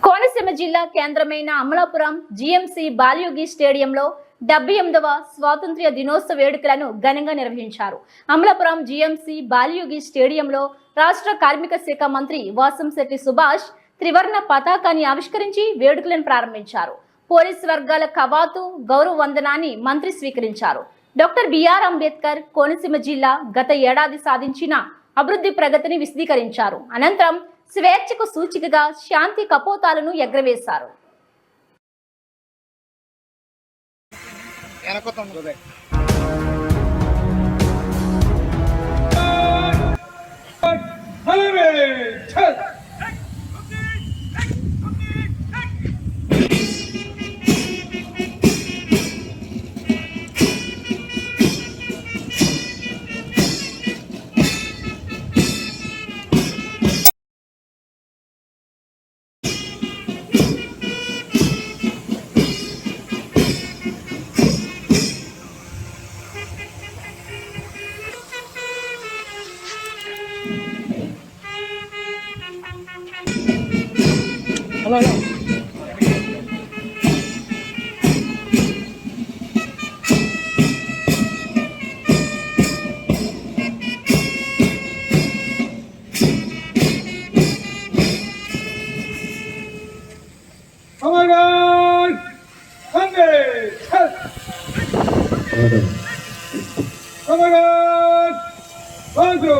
కోనసీమ జిల్లా కేంద్రమైన అమలాపురం జీఎంసీ బాలయోగి స్టేడియంలో 78వ స్వాతంత్ర్య దినోత్సవ వేడుకలను ఘనంగా నిర్వహించారు. అమలాపురం జీఎంసీ బాలయోగి స్టేడియంలో రాష్ట్ర కార్మిక శాఖ మంత్రి వాసంశెట్టి సుభాష్ త్రివర్ణ పతాకాన్ని ఆవిష్కరించి వేడుకలను ప్రారంభించారు. పోలీసు వర్గాల కవాతు గౌరవ వందనాన్ని మంత్రి స్వీకరించారు. డాక్టర్ బిఆర్ అంబేద్కర్ కోనసీమ జిల్లా గత ఏడాది సాధించిన అభివృద్ధి ప్రగతిని విశదీకరించారు. అనంతరం స్వేచ్ఛకు సూచికగా శాంతి కపోతాలను ఎగరవేశారు. Hello. Oh my God! Sunday! Oh my God! Banjo!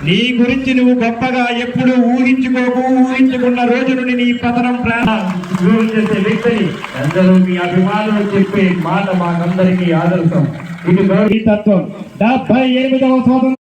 నీ గురించి నువ్వు గొప్పగా ఎప్పుడు ఊహించుకున్న రోజు నుండి నీ పతనం ప్రారంభం చేసే వ్యక్తిని అందరూ మీ అభిమానులు చెప్పే మాట మాకందరికీ ఆదర్శం. ఇది తత్వం 78వ స్వాతంత్ర